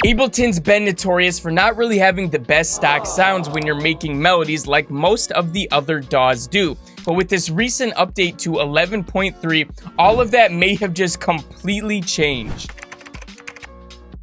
Ableton's been notorious for not really having the best stock sounds when you're making melodies like most of the other DAWs do. But with this recent update to 11.3, all of that may have just completely changed.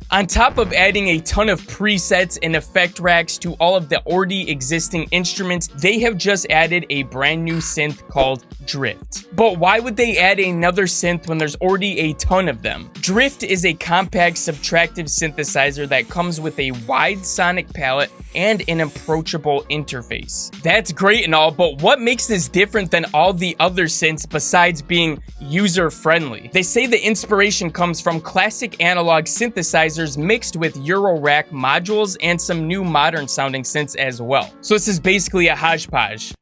On top of adding a ton of presets and effect racks to all of the already existing instruments, they have just added a brand new synth called Drift. But why would they add another synth when there's already a ton of them? Drift is a compact subtractive synthesizer that comes with a wide sonic palette and an approachable interface. That's great and all, but what makes this different than all the other synths besides being user-friendly? They say the inspiration comes from classic analog synthesizers mixed with Eurorack modules and some new modern sounding synths as well. So this is basically a hodgepodge.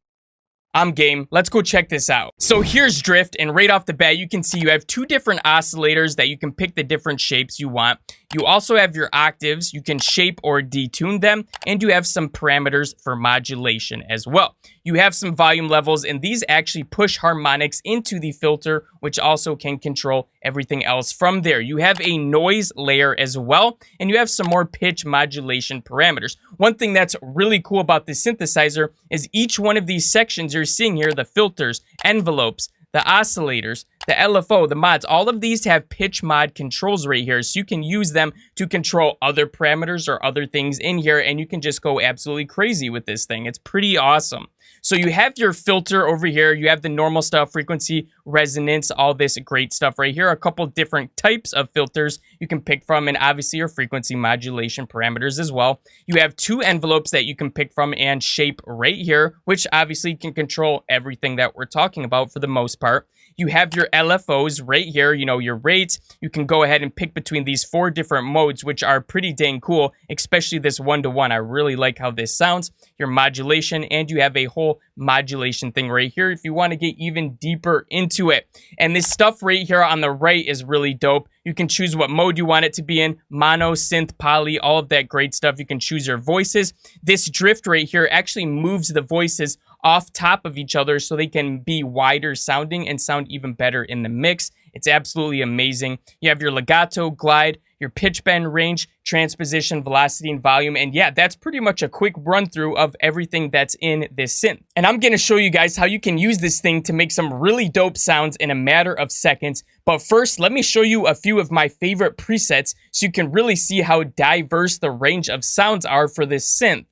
I'm game. Let's go check this out. So here's Drift, and right off the bat, you can see you have two different oscillators that you can pick the different shapes you want. You also have your octaves. You can shape or detune them, and you have some parameters for modulation as well. You have some volume levels, and these actually push harmonics into the filter, which also can control everything else from there. You have a noise layer as well, and you have some more pitch modulation parameters. One thing that's really cool about this synthesizer is each one of these sections you're seeing here, the filters, envelopes, the oscillators, the LFO, the mods, all of these have pitch mod controls right here. So you can use them to control other parameters or other things in here, and you can just go absolutely crazy with this thing. It's pretty awesome. So you have your filter over here. You have the normal stuff, frequency, resonance, all this great stuff right here. A couple different types of filters you can pick from, and obviously your frequency modulation parameters as well. You have two envelopes that you can pick from and shape right here, which obviously can control everything that we're talking about for the most part. You have your LFOs right here, you know, your rates. You can go ahead and pick between these 4 different modes, which are pretty dang cool, especially this 1-to-1. I really like how this sounds. Your modulation, and you have a whole modulation thing right here if you want to get even deeper into it. And this stuff right here on the right is really dope. You can choose what mode you want it to be in, mono, synth, poly, all of that great stuff. You can choose your voices. This drift right here actually moves the voices off top of each other so they can be wider sounding and sound even better in the mix. It's absolutely amazing. You have your legato, glide, your pitch bend, range, transposition, velocity, and volume. And yeah, that's pretty much a quick run through of everything that's in this synth. And I'm going to show you guys how you can use this thing to make some really dope sounds in a matter of seconds. But first, let me show you a few of my favorite presets so you can really see how diverse the range of sounds are for this synth.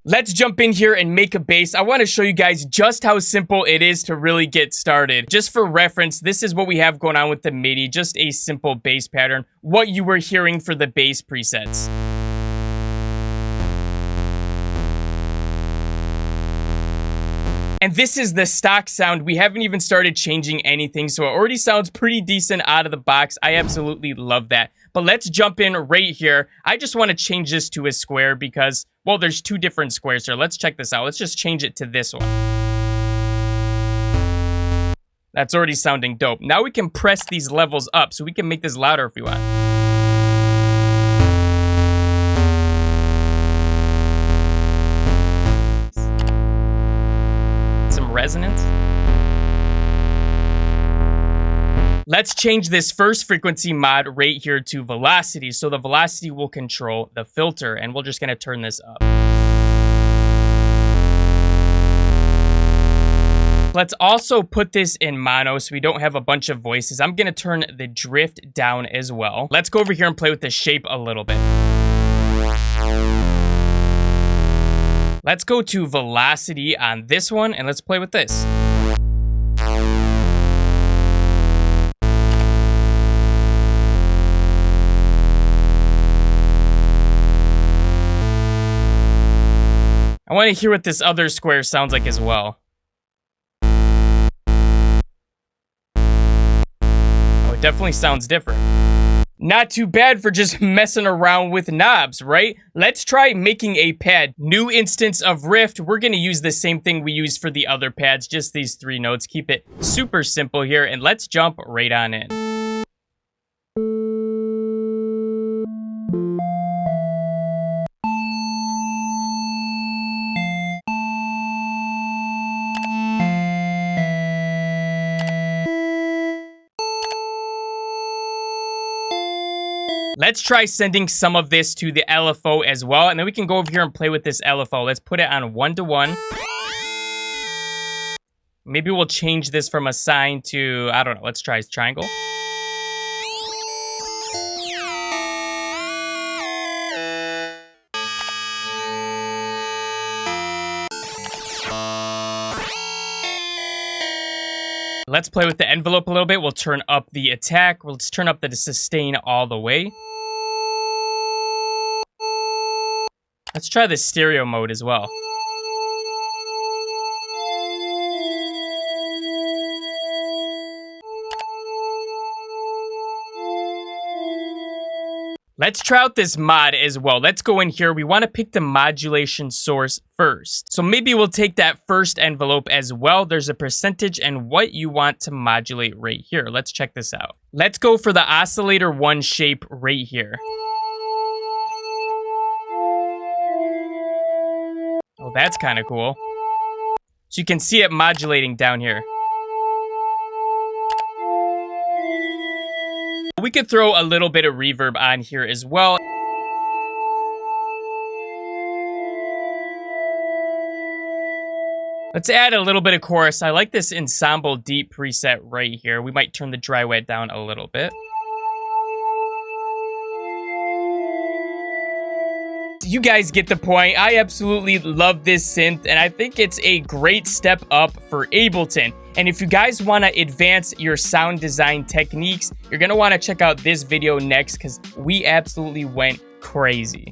Let's jump in here and make a bass. I want to show you guys just how simple it is to really get started. Just for reference, this is what we have going on with the MIDI, just a simple bass pattern, what you were hearing for the bass presets. And this is the stock sound. We haven't even started changing anything, so it already sounds pretty decent out of the box. I absolutely love that. But let's jump in right here. I just want to change this to a square because, well, there's 2 different squares here. Let's check this out. Let's just change it to this one. That's already sounding dope. Now we can press these levels up, so we can make this louder if we want. Some resonance. Let's change this first frequency mod right here to velocity. So the velocity will control the filter, and we're just going to turn this up. Let's also put this in mono so we don't have a bunch of voices. I'm going to turn the drift down as well. Let's go over here and play with the shape a little bit. Let's go to velocity on this one, and let's play with this. I want to hear what this other square sounds like as well. Oh, it definitely sounds different. Not too bad for just messing around with knobs, right? Let's try making a pad. New instance of Rift. We're going to use the same thing we used for the other pads, just these 3 notes. Keep it super simple here, and let's jump right on in. Let's try sending some of this to the LFO as well, and then we can go over here and play with this LFO. Let's put it on 1-to-1. Maybe we'll change this from a sine to, I don't know, let's try triangle. Let's play with the envelope a little bit. We'll turn up the attack. Let's turn up the sustain all the way. Let's try the stereo mode as well. Let's try out this mod as well. Let's go in here. We want to pick the modulation source first. So maybe we'll take that first envelope as well. There's a percentage and what you want to modulate right here. Let's check this out. Let's go for the oscillator 1 shape right here. Oh, that's kind of cool. So you can see it modulating down here. We could throw a little bit of reverb on here as well. Let's add a little bit of chorus. I like this ensemble deep preset right here. We might turn the dry wet down a little bit. You guys get the point. I absolutely love this synth, and I think it's a great step up for Ableton. And if you guys want to advance your sound design techniques, you're going to want to check out this video next because we absolutely went crazy.